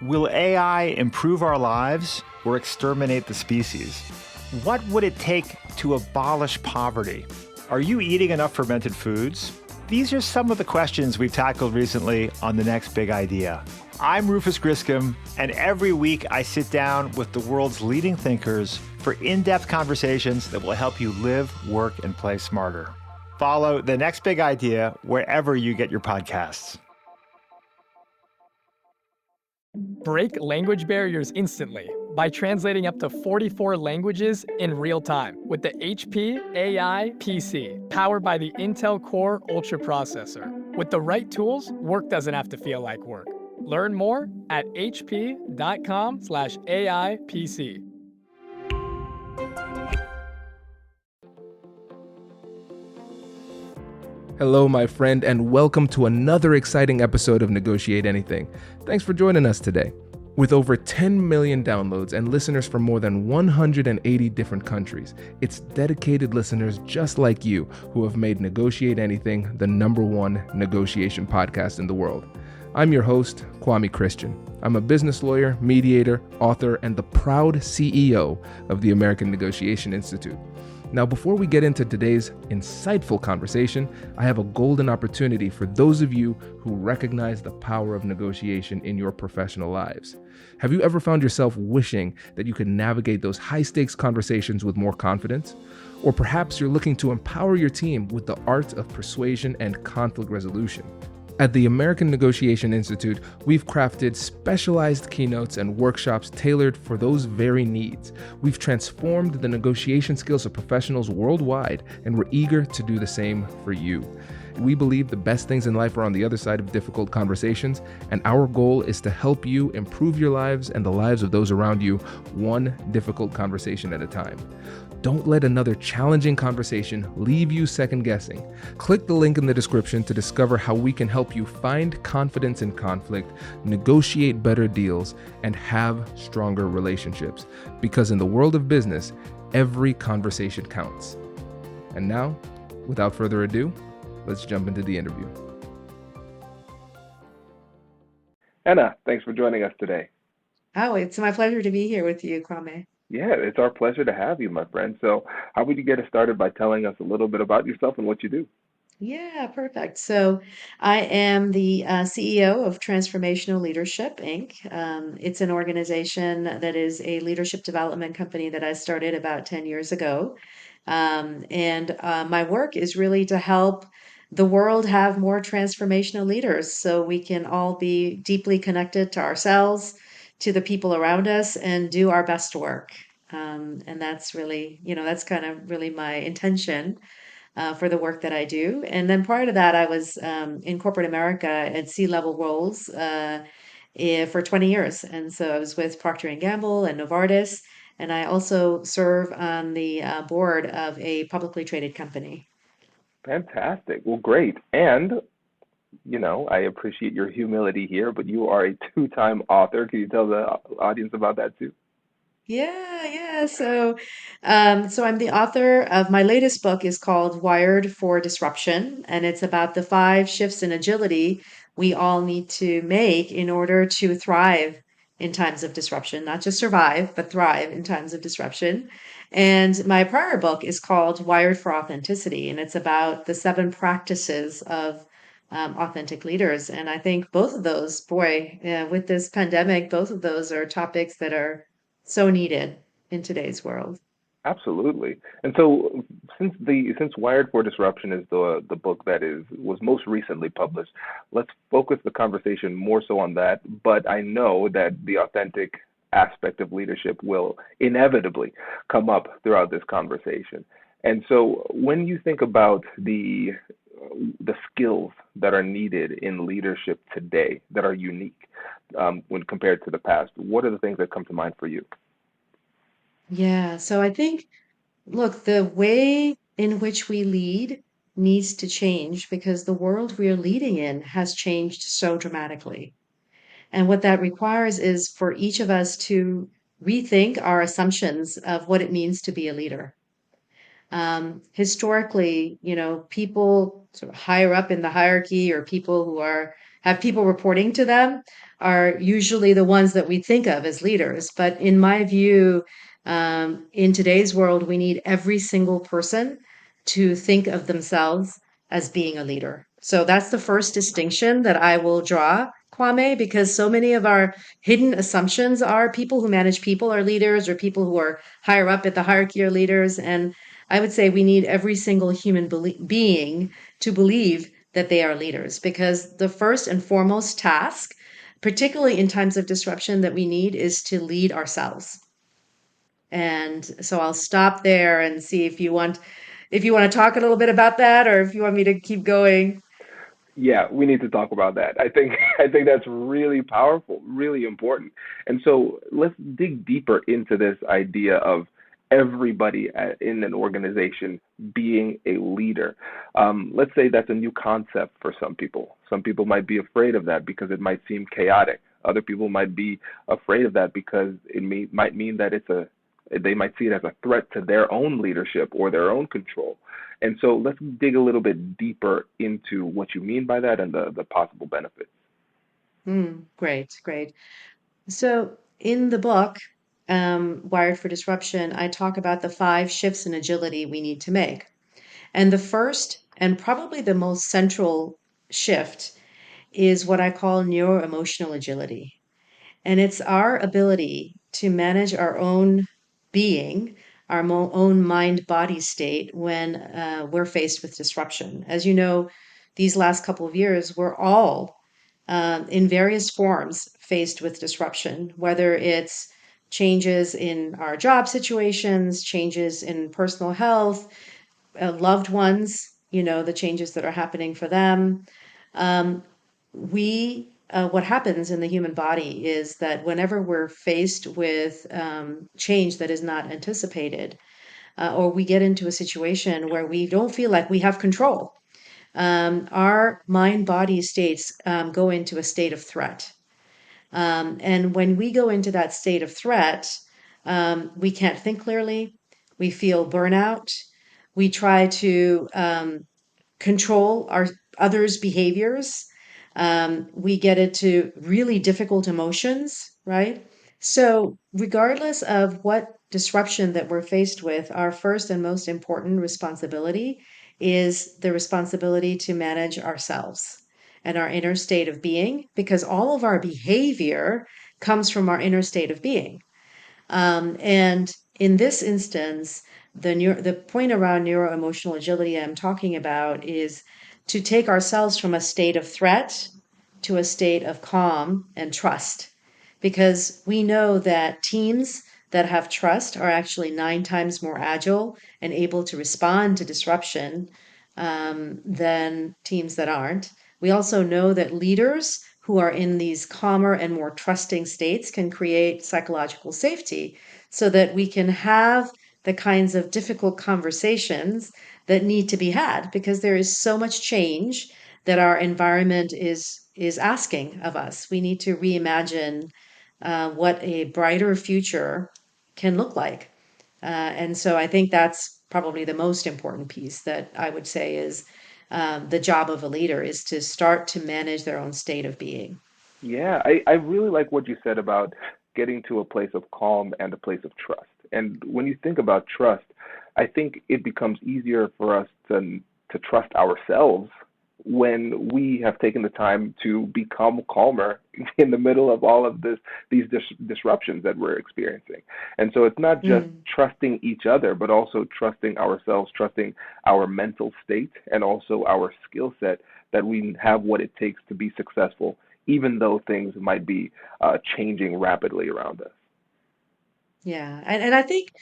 Will AI improve our lives or exterminate the species? What would it take to abolish poverty? Are you eating enough fermented foods? These are some of the questions we've tackled recently on The Next Big Idea. I'm Rufus Griscom, and every week I sit down with the world's leading thinkers for in-depth conversations that will help you live, work, and play smarter. Follow The Next Big Idea wherever you get your podcasts. Break language barriers instantly by translating up to 44 languages in real time with the HP AI PC, powered by the Intel Core Ultra processor. With the right tools, work doesn't have to feel like work. Learn more at hp.com/AI PC. Hello, my friend, and welcome to another exciting episode of Negotiate Anything. Thanks for joining us today. With over 10 million downloads and listeners from more than 180 different countries, it's dedicated listeners just like you who have made Negotiate Anything the #1 negotiation podcast in the world. I'm your host, Kwame Christian. I'm a business lawyer, mediator, author, and the proud CEO of the American Negotiation Institute. Now, before we get into today's insightful conversation, I have a golden opportunity for those of you who recognize the power of negotiation in your professional lives. Have you ever found yourself wishing that you could navigate those high-stakes conversations with more confidence? Or perhaps you're looking to empower your team with the art of persuasion and conflict resolution. At the American Negotiation Institute, we've crafted specialized keynotes and workshops tailored for those very needs. We've transformed the negotiation skills of professionals worldwide, and we're eager to do the same for you. We believe the best things in life are on the other side of difficult conversations, and our goal is to help you improve your lives and the lives of those around you, one difficult conversation at a time. Don't let another challenging conversation leave you second guessing. Click the link in the description to discover how we can help you find confidence in conflict, negotiate better deals, and have stronger relationships. Because in the world of business, every conversation counts. And now, without further ado, let's jump into the interview. Henna, thanks for joining us today. Oh, it's my pleasure to be here with you, Kwame. Yeah, it's our pleasure to have you, my friend. So how would you get us started by telling us a little bit about yourself and what you do? Yeah, perfect. So I am the CEO of Transformational Leadership, Inc. It's an organization that is a leadership development company that I started about 10 years ago. And my work is really to help the world have more transformational leaders so we can all be deeply connected to ourselves, to the people around us, and do our best work. And that's really, that's kind of really my intention for the work that I do. And then prior to that, I was in corporate America at C-level roles for 20 years. And so I was with Procter and Gamble and Novartis. And I also serve on the board of a publicly traded company. Fantastic. Well, great. And, I appreciate your humility here, but you are a two-time author. Can you tell the audience about that too? Yeah. So I'm the author of my latest book is called Wired for Disruption, and it's about the 5 shifts in agility we all need to make in order to thrive in times of disruption, not just survive, but thrive in times of disruption. And my prior book is called Wired for Authenticity, and it's about the 7 practices of authentic leaders. And I think both of those, boy, with this pandemic, both of those are topics that are so needed in today's world. Absolutely. And so since Wired for Disruption is the book that was most recently published, let's focus the conversation more so on that. But I know that the authentic aspect of leadership will inevitably come up throughout this conversation. And so when you think about the skills that are needed in leadership today that are unique when compared to the past, what are the things that come to mind for you? Yeah, so I think, look, the way in which we lead needs to change because the world we are leading in has changed so dramatically. And what that requires is for each of us to rethink our assumptions of what it means to be a leader. Historically, people sort of higher up in the hierarchy or people who are, have people reporting to them are usually the ones that we think of as leaders. But in my view, in today's world, we need every single person to think of themselves as being a leader. So that's the first distinction that I will draw, Kwame, because so many of our hidden assumptions are people who manage people are leaders, or people who are higher up at the hierarchy are leaders. And I would say we need every single human being to believe that they are leaders, because the first and foremost task, particularly in times of disruption, that we need is to lead ourselves. And so I'll stop there and see if you want to talk a little bit about that, or if you want me to keep going. Yeah, we need to talk about that. I think I think that's really powerful, really important. And so let's dig deeper into this idea of everybody in an organization being a leader. Let's say that's a new concept for some people. Some people might be afraid of that because it might seem chaotic. Other people might be afraid of that because might mean that they might see it as a threat to their own leadership or their own control. And so let's dig a little bit deeper into what you mean by that and the possible benefits. Great, great. So in the book, Wired for Disruption, I talk about the 5 shifts in agility we need to make. And the first, and probably the most central shift, is what I call neuro-emotional agility. And it's our ability to manage our own being, our own mind body state when we're faced with disruption. As you know, these last couple of years, we're all in various forms faced with disruption, whether it's changes in our job situations, changes in personal health, loved ones, the changes that are happening for them. Um, what happens in the human body is that whenever we're faced with change that is not anticipated, or we get into a situation where we don't feel like we have control, our mind body states go into a state of threat. And when we go into that state of threat, we can't think clearly. We feel burnout. We try to control our others' behaviors. We get into really difficult emotions, right? So, regardless of what disruption that we're faced with, our first and most important responsibility is the responsibility to manage ourselves and our inner state of being, because all of our behavior comes from our inner state of being. And in this instance, the point around neuro emotional agility I'm talking about is to take ourselves from a state of threat to a state of calm and trust. Because we know that teams that have trust are actually 9 times more agile and able to respond to disruption than teams that aren't. We also know that leaders who are in these calmer and more trusting states can create psychological safety so that we can have the kinds of difficult conversations that need to be had, because there is so much change that our environment is asking of us. We need to reimagine what a brighter future can look like. And so I think that's probably the most important piece that I would say is the job of a leader is to start to manage their own state of being. Yeah, I really like what you said about getting to a place of calm and a place of trust. And when you think about trust, I think it becomes easier for us to trust ourselves when we have taken the time to become calmer in the middle of all of these disruptions that we're experiencing. And so it's not just Mm. trusting each other, but also trusting ourselves, trusting our mental state, and also our skill set that we have what it takes to be successful, even though things might be changing rapidly around us. Yeah, and I think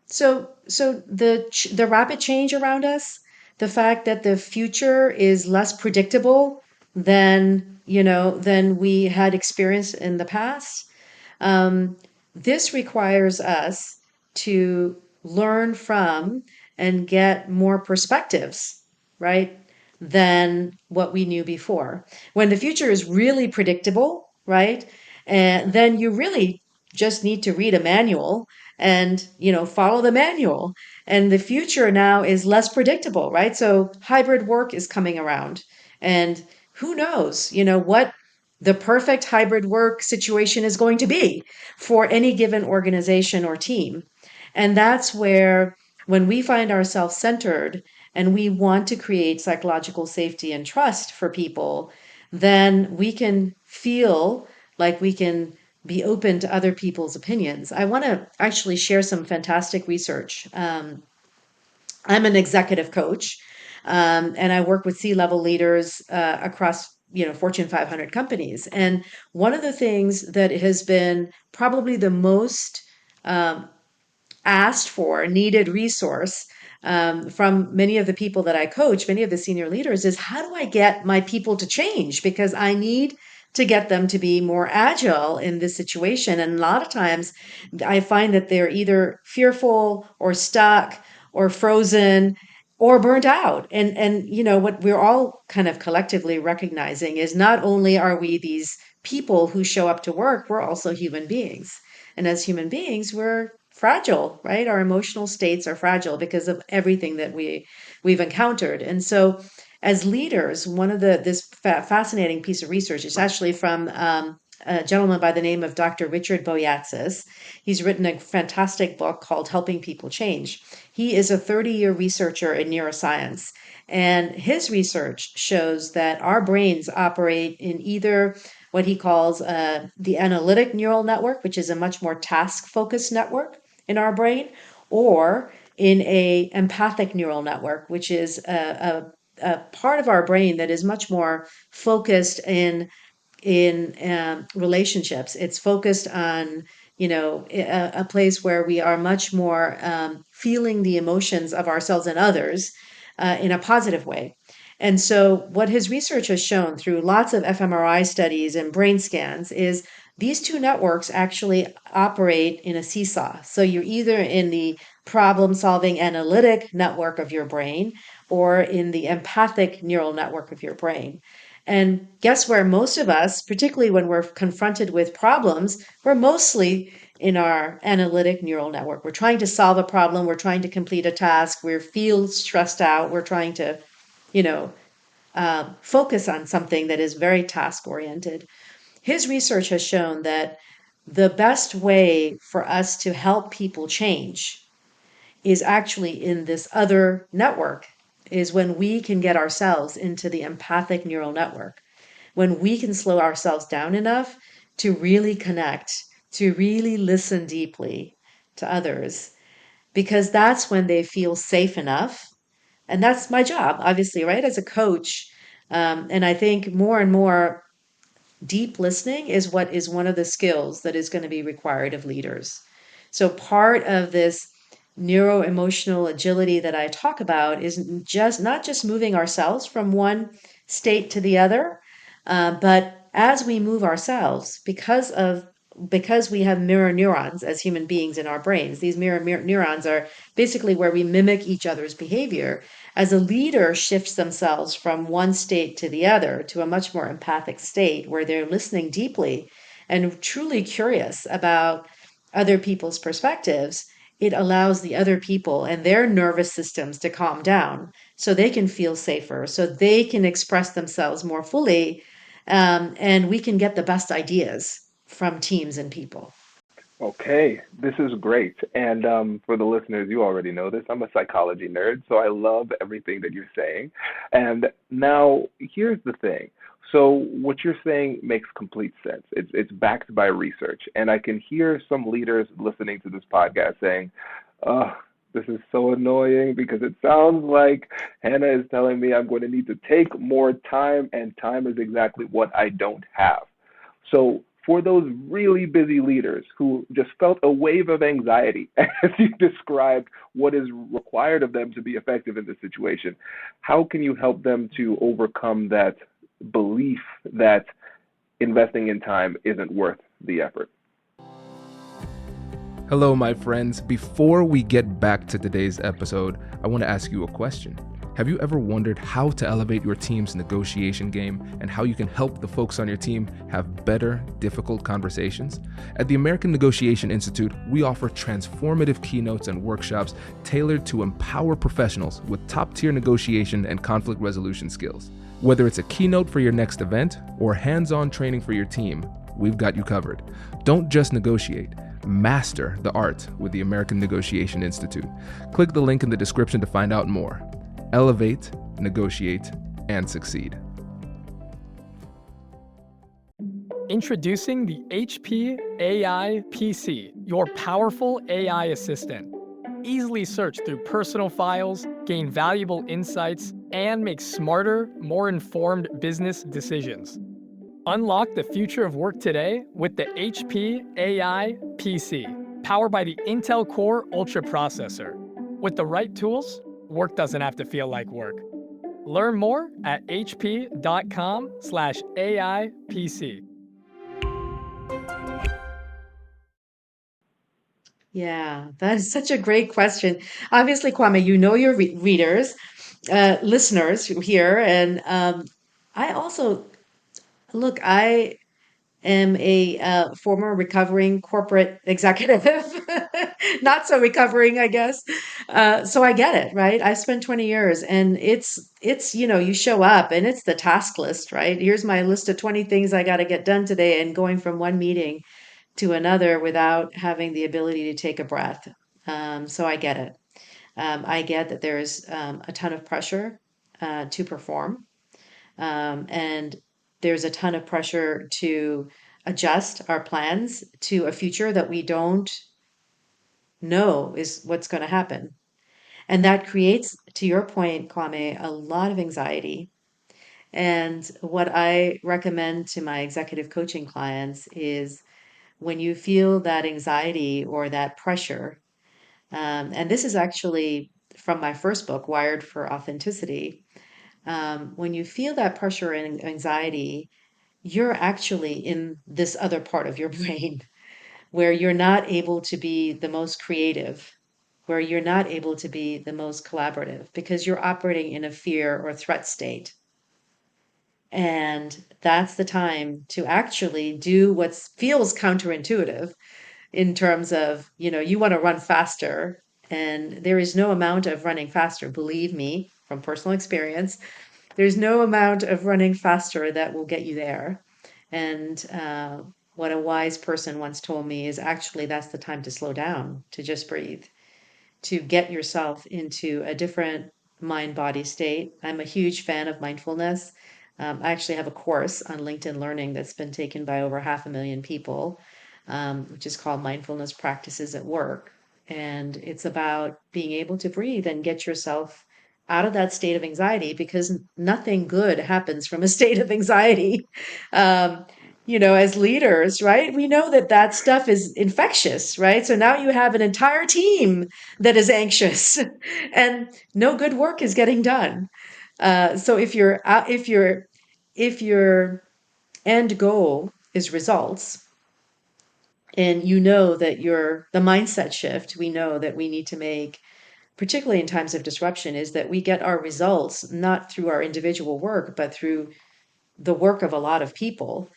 so the rapid change around us, the fact that the future is less predictable than we had experienced in the past. Um, this requires us to learn from and get more perspectives, right, than what we knew before. When the future is really predictable, right, and then you really just need to read a manual and follow the manual. And the future now is less predictable, right? So hybrid work is coming around, and who knows, what the perfect hybrid work situation is going to be for any given organization or team. And that's where, when we find ourselves centered and we want to create psychological safety and trust for people, then we can feel like we can be open to other people's opinions. I want to actually share some fantastic research. I'm an executive coach, and I work with C-level leaders across Fortune 500 companies. And one of the things that has been probably the most asked for, needed resource from many of the people that I coach, many of the senior leaders, is how do I get my people to change? Because I need to get them to be more agile in this situation. And a lot of times I find that they're either fearful or stuck or frozen or burnt out. And what we're all kind of collectively recognizing is not only are we these people who show up to work, we're also human beings. And as human beings, we're fragile, right? Our emotional states are fragile because of everything that we've encountered. And so, as leaders, one of this fascinating piece of research is actually from a gentleman by the name of Dr. Richard Boyatzis. He's written a fantastic book called Helping People Change. He is a 30-year researcher in neuroscience, and his research shows that our brains operate in either what he calls the analytic neural network, which is a much more task-focused network in our brain, or in a empathic neural network, which is a part of our brain that is much more focused in relationships. It's focused on a place where we are much more feeling the emotions of ourselves and others in a positive way. And so what his research has shown through lots of fMRI studies and brain scans is these two networks actually operate in a seesaw. So you're either in the problem solving analytic network of your brain or in the empathic neural network of your brain. And guess where most of us, particularly when we're confronted with problems, we're mostly in our analytic neural network. We're trying to solve a problem, we're trying to complete a task, we feel stressed out, we're trying to, you know, focus on something that is very task oriented. His research has shown that the best way for us to help people change is actually in this other network, is when we can get ourselves into the empathic neural network, when we can slow ourselves down enough to really connect, to really listen deeply to others, because that's when they feel safe enough. And that's my job, obviously, right, as a coach. And I think more and more deep listening is what is one of the skills that is going to be required of leaders. So part of this neuro emotional agility that I talk about is just not just moving ourselves from one state to the other, but as we move ourselves, because we have mirror neurons as human beings in our brains. These mirror neurons are basically where we mimic each other's behavior. As a leader shifts themselves from one state to the other to a much more empathic state where they're listening deeply and truly curious about other people's perspectives, it allows the other people and their nervous systems to calm down so they can feel safer, so they can express themselves more fully, and we can get the best ideas from teams and people. Okay, this is great. And for the listeners, you already know this. I'm a psychology nerd, so I love everything that you're saying. And now, here's the thing. So what you're saying makes complete sense. It's backed by research. And I can hear some leaders listening to this podcast saying, oh, this is so annoying because it sounds like Henna is telling me I'm going to need to take more time, and time is exactly what I don't have. So for those really busy leaders who just felt a wave of anxiety as you described what is required of them to be effective in this situation, how can you help them to overcome that belief that investing in time isn't worth the effort? Hello, my friends. Before we get back to today's episode, I want to ask you a question. Have you ever wondered how to elevate your team's negotiation game and how you can help the folks on your team have better, difficult conversations? At the American Negotiation Institute, we offer transformative keynotes and workshops tailored to empower professionals with top-tier negotiation and conflict resolution skills. Whether it's a keynote for your next event or hands-on training for your team, we've got you covered. Don't just negotiate. Master the art with the American Negotiation Institute. Click the link in the description to find out more. Elevate, negotiate, and succeed. Introducing the HP AI PC, your powerful AI assistant. Easily search through personal files, gain valuable insights, and make smarter, more informed business decisions. Unlock the future of work today with the HP AI PC, powered by the Intel Core Ultra processor. With the right tools, work doesn't have to feel like work. Learn more at hp.com/AIPC. Yeah, that is such a great question. Obviously, Kwame, you know your readers, listeners here, and I also look. I am a former recovering corporate executive, not so recovering, I guess. So I get it, right? I spent 20 years, and it's you show up, and it's the task list, right? Here's my list of 20 things I got to get done today, and going from one meeting to another without having the ability to take a breath. So I get it. I get that there's a ton of pressure to perform, and there's a ton of pressure to adjust our plans to a future that we don't know is what's going to happen. And that creates, to your point, Kwame, a lot of anxiety. And what I recommend to my executive coaching clients is when you feel that anxiety or that pressure, and this is actually from my first book, Wired for Authenticity. When you feel that pressure and anxiety, you're actually in this other part of your brain where you're not able to be the most creative, where you're not able to be the most collaborative because you're operating in a fear or threat state. And that's the time to actually do what feels counterintuitive in terms of, you want to run faster. And there is no amount of running faster, believe me, from personal experience, there's no amount of running faster that will get you there. And what a wise person once told me is actually that's the time to slow down, to just breathe, to get yourself into a different mind body state. I'm a huge fan of mindfulness. I actually have a course on LinkedIn Learning that's been taken by over 500,000 people, which is called Mindfulness Practices at Work. And it's about being able to breathe and get yourself out of that state of anxiety because nothing good happens from a state of anxiety. Um, as leaders, right? We know that that stuff is infectious, right? So now you have an entire team that is anxious and no good work is getting done. So if your end goal is results, and you know that the mindset shift we know that we need to make, particularly in times of disruption, is that we get our results not through our individual work, but through the work of a lot of people.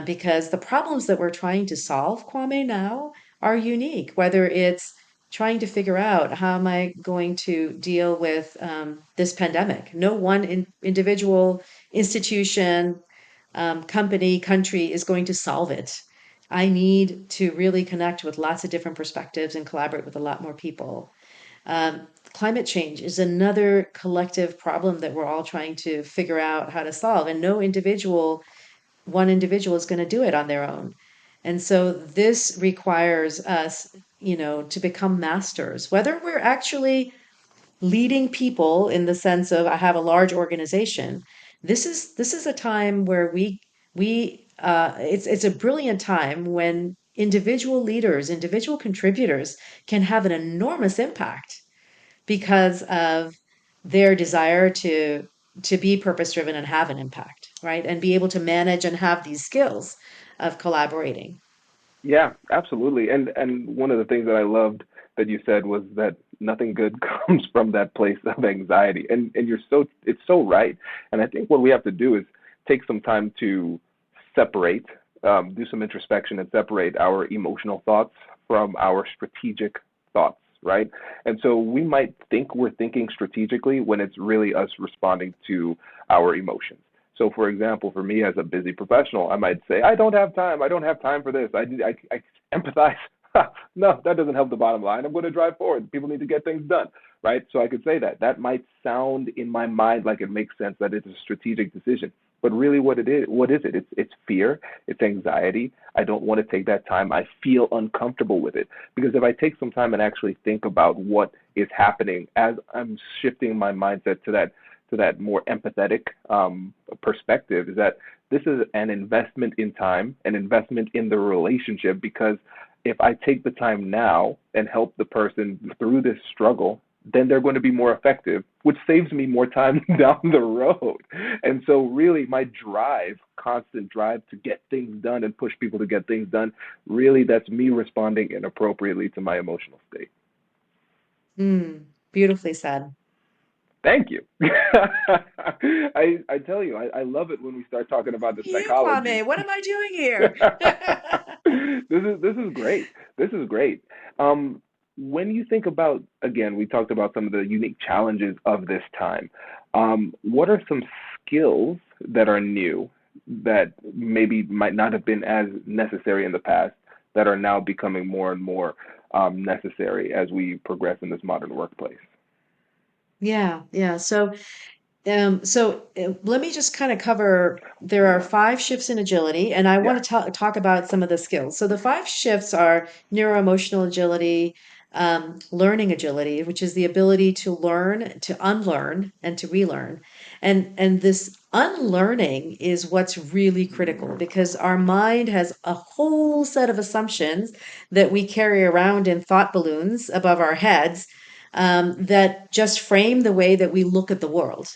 Because the problems that we're trying to solve, Kwame, now are unique, whether it's trying to figure out how am I going to deal with this pandemic. No one individual institution, company, country is going to solve it. I need to really connect with lots of different perspectives and collaborate with a lot more people. Climate change is another collective problem that we're all trying to figure out how to solve, and one individual is going to do it on their own. And so this requires us, to become masters, whether we're actually leading people in the sense of I have a large organization. This is a time where it's a brilliant time when individual leaders, individual contributors can have an enormous impact because of their desire to be purpose driven and have an impact, right? And be able to manage and have these skills of collaborating. Yeah, absolutely. And one of the things that I loved that you said was that Nothing good comes from that place of anxiety. And it's so right. And I think what we have to do is take some time to separate, do some introspection and separate our emotional thoughts from our strategic thoughts, right? And so we might think we're thinking strategically when it's really us responding to our emotions. So, for example, for me as a busy professional, I might say, I don't have time. I don't have time for this. I empathize. No, that doesn't help the bottom line. I'm going to drive forward. People need to get things done, right? So I could say that. That might sound in my mind like it makes sense that it's a strategic decision. But really what is it? It's fear, it's anxiety. I don't want to take that time. I feel uncomfortable with it. Because if I take some time and actually think about what is happening as I'm shifting my mindset to that more empathetic perspective, is that this is an investment in time, an investment in the relationship, because if I take the time now and help the person through this struggle, then they're going to be more effective, which saves me more time down the road. And so really my drive, constant drive to get things done and push people to get things done, really that's me responding inappropriately to my emotional state. Beautifully said. Thank you. I tell you, I love it when we start talking about the You, psychology. Kwame, what am I doing here? This is great. This is great. When you think about, again, we talked about some of the unique challenges of this time. What are some skills that are new that maybe might not have been as necessary in the past that are now becoming more and more necessary as we progress in this modern workplace? Yeah. So let me just kind of cover. There are 5 shifts in agility, and I Yeah. want to talk about some of the skills. So the 5 shifts are neuroemotional agility, learning agility, which is the ability to learn, to unlearn, and to relearn. And this unlearning is what's really critical because our mind has a whole set of assumptions that we carry around in thought balloons above our heads that just frame the way that we look at the world.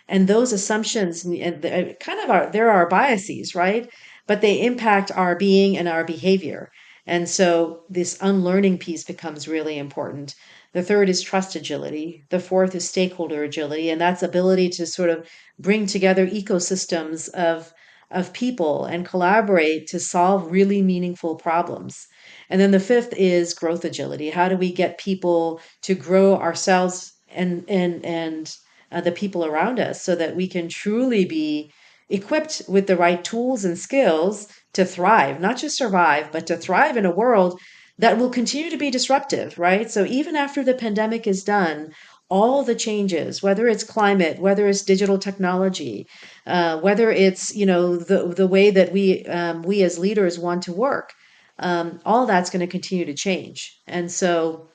And those assumptions kind of are, there are biases, right? But they impact our being and our behavior. And so this unlearning piece becomes really important. The third is trust agility. The fourth is stakeholder agility, and that's ability to sort of bring together ecosystems of people and collaborate to solve really meaningful problems. And then the fifth is growth agility. How do we get people to grow ourselves and the people around us so that we can truly be equipped with the right tools and skills to thrive, not just survive, but to thrive in a world that will continue to be disruptive, right? So even after the pandemic is done, all the changes, whether it's climate, whether it's digital technology, whether it's the way that we as leaders want to work, all that's going to continue to change. And so,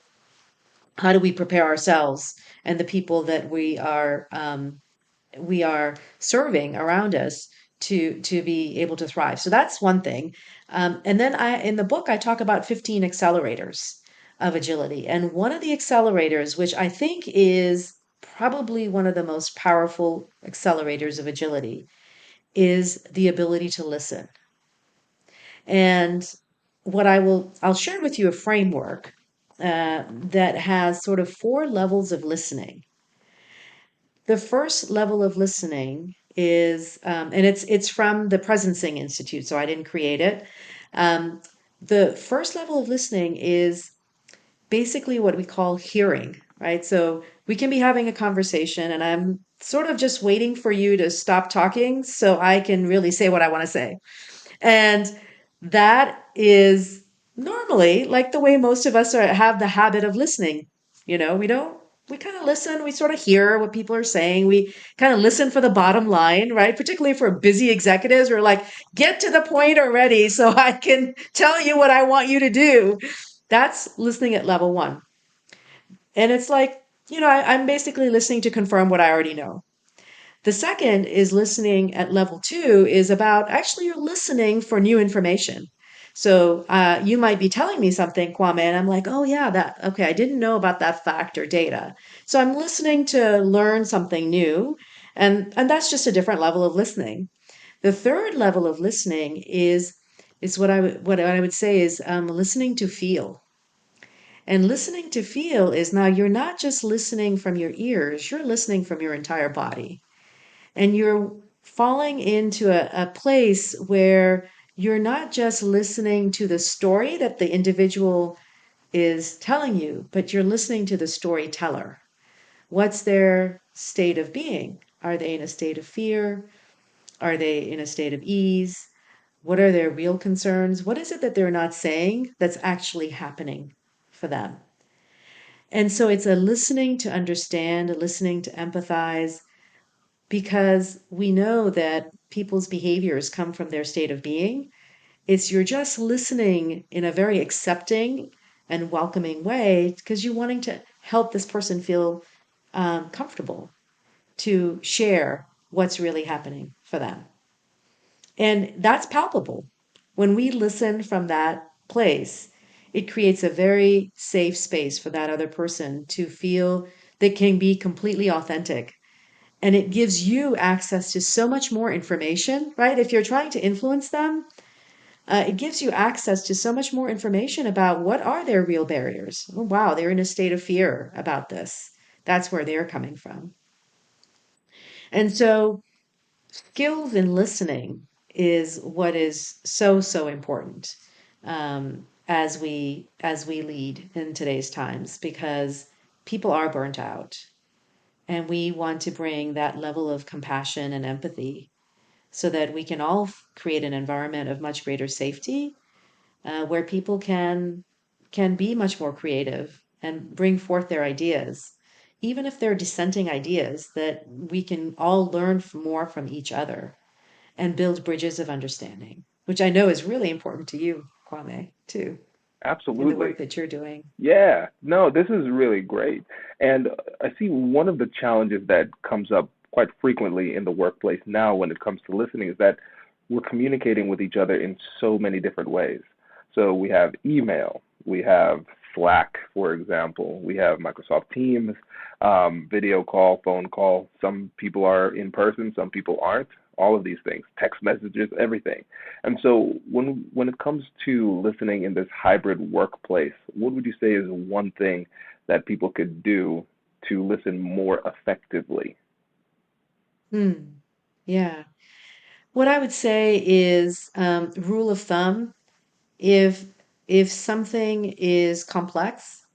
how do we prepare ourselves and the people that we are serving around us to be able to thrive? So that's one thing. And then I in the book I talk about 15 accelerators of agility, and one of the accelerators, which I think is probably one of the most powerful accelerators of agility, is the ability to listen. And I'll share with you a framework that has sort of 4 levels of listening. The first level of listening is, and it's from the Presencing Institute, so I didn't create it. Um, the first level of listening is basically what we call hearing, right? So we can be having a conversation, and I'm sort of just waiting for you to stop talking so I can really say what I want to say. And that is normally like the way most of us have the habit of listening. We kind of listen, we sort of hear what people are saying. We kind of listen for the bottom line, right? Particularly for busy executives, we're like, get to the point already so I can tell you what I want you to do. That's listening at level 1. And it's like, I'm basically listening to confirm what I already know. The second is listening at level 2 is about actually you're listening for new information. So you might be telling me something, Kwame, and I'm like, oh yeah, okay, I didn't know about that fact or data. So I'm listening to learn something new, and that's just a different level of listening. The third level of listening is what I would say is listening to feel. And listening to feel is now you're not just listening from your ears, you're listening from your entire body. And you're falling into a place where you're not just listening to the story that the individual is telling you, but you're listening to the storyteller. What's their state of being? Are they in a state of fear? Are they in a state of ease? What are their real concerns? What is it that they're not saying that's actually happening for them? And so it's a listening to understand, a listening to empathize, because we know that people's behaviors come from their state of being. It's you're just listening in a very accepting and welcoming way because you're wanting to help this person feel comfortable to share what's really happening for them. And that's palpable. When we listen from that place, it creates a very safe space for that other person to feel they can be completely authentic. And it gives you access to so much more information, right? If you're trying to influence them, it gives you access to so much more information about what are their real barriers. Oh, wow, they're in a state of fear about this. That's where they're coming from. And so skills in listening is what is so, so important as we lead in today's times, because people are burnt out, and we want to bring that level of compassion and empathy so that we can all create an environment of much greater safety, where people can be much more creative and bring forth their ideas, even if they're dissenting ideas, that we can all learn more from each other and build bridges of understanding, which I know is really important to you, Kwame, too, in the Absolutely. work that you're doing. Yeah, no, this is really great. And I see one of the challenges that comes up quite frequently in the workplace now when it comes to listening is that we're communicating with each other in so many different ways. So we have email, we have Slack, for example, we have Microsoft Teams, video call, phone call. Some people are in person, some people aren't. All of these things, text messages, everything. And so when it comes to listening in this hybrid workplace, what would you say is one thing that people could do to listen more effectively? Hmm. Yeah. What I would say is, rule of thumb, if if something is complex,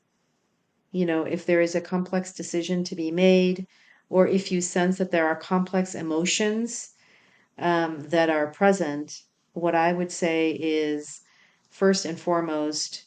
if there is a complex decision to be made, or if you sense that there are complex emotions that are present, what I would say is first and foremost,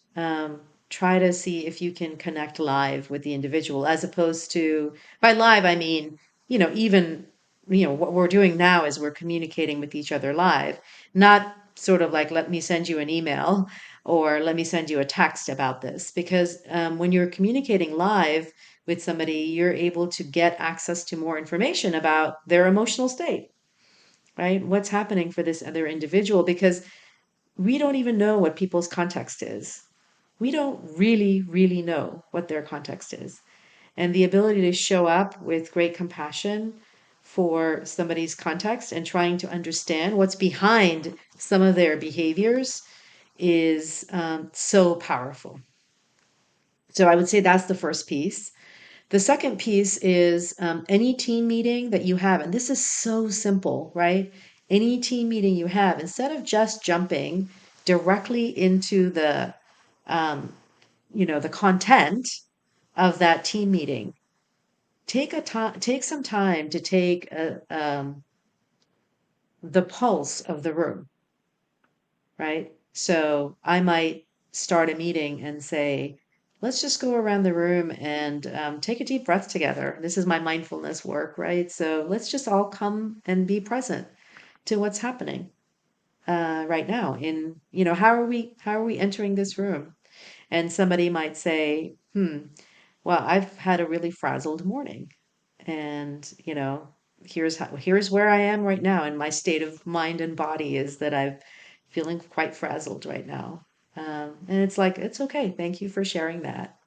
try to see if you can connect live with the individual, as opposed to, by live, I mean, even, what we're doing now is we're communicating with each other live, not sort of like, let me send you an email or let me send you a text about this. Because when you're communicating live with somebody, you're able to get access to more information about their emotional state, right? What's happening for this other individual? Because we don't even know what people's context is. We don't really, really know what their context is. And the ability to show up with great compassion for somebody's context and trying to understand what's behind some of their behaviors is so powerful. So I would say that's the first piece. The second piece is any team meeting that you have, and this is so simple, right? Any team meeting you have, instead of just jumping directly into the content of that team meeting, take some time to take the pulse of the room, right? So I might start a meeting and say, let's just go around the room and take a deep breath together. This is my mindfulness work, right? So let's just all come and be present to what's happening right now. How are we entering this room? And somebody might say, well, I've had a really frazzled morning, and here's where I am right now, and my state of mind and body is that I'm feeling quite frazzled right now. And it's like, it's okay. Thank you for sharing that.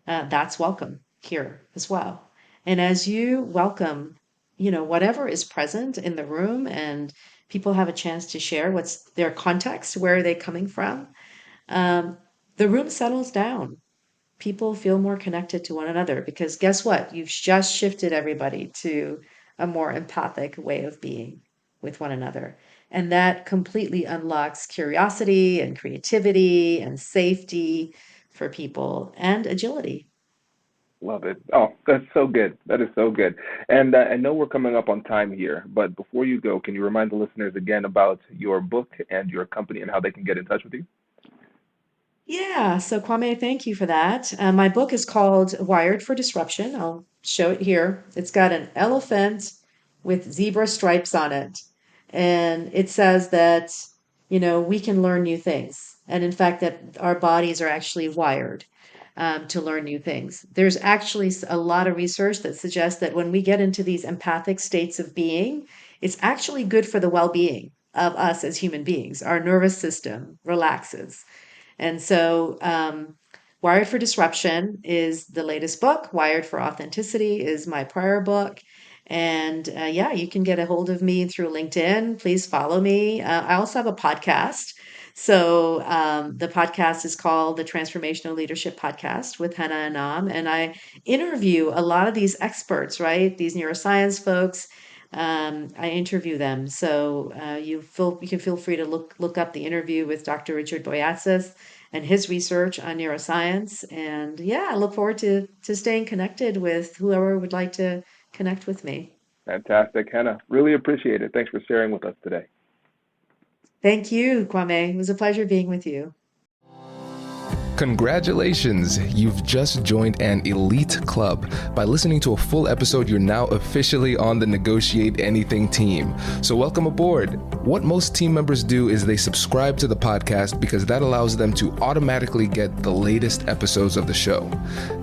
That's welcome here as well. And as you welcome, whatever is present in the room, and people have a chance to share what's their context, where are they coming from, um, the room settles down. people feel more connected to one another, because guess what? You've just shifted everybody to a more empathic way of being with one another. And that completely unlocks curiosity and creativity and safety for people and agility. Love it. Oh, that's so good. That is so good. And I know we're coming up on time here, but before you go, can you remind the listeners again about your book and your company and how they can get in touch with you? Yeah, so Kwame, thank you for that. My book is called Wired for Disruption. I'll show it here. It's got an elephant with zebra stripes on it. And it says that, we can learn new things. And in fact, that our bodies are actually wired to learn new things. There's actually a lot of research that suggests that when we get into these empathic states of being, it's actually good for the well being of us as human beings. Our nervous system relaxes. And so, Wired for Disruption is the latest book. Wired for Authenticity is my prior book. And yeah, you can get a hold of me through LinkedIn. Please follow me. I also have a podcast. So the podcast is called the Transformational Leadership Podcast with Henna Inam. And I interview a lot of these experts, right? These neuroscience folks. I interview them. So you can feel free to look up the interview with Dr. Richard Boyatzis and his research on neuroscience. And yeah, I look forward to staying connected with whoever would like to connect with me. Fantastic, Henna. Really appreciate it. Thanks for sharing with us today. Thank you, Kwame. It was a pleasure being with you. Congratulations! You've just joined an elite club. By listening to a full episode, you're now officially on the Negotiate Anything team. So welcome aboard. What most team members do is they subscribe to the podcast because that allows them to automatically get the latest episodes of the show.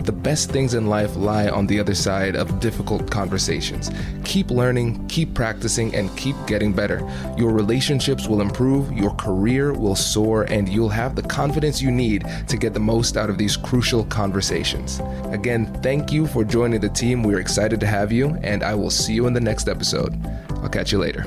The best things in life lie on the other side of difficult conversations. Keep learning, keep practicing, and keep getting better. Your relationships will improve, your career will soar, and you'll have the confidence you need to get the most out of these crucial conversations. Again, thank you for joining the team. We're excited to have you, and I will see you in the next episode. I'll catch you later.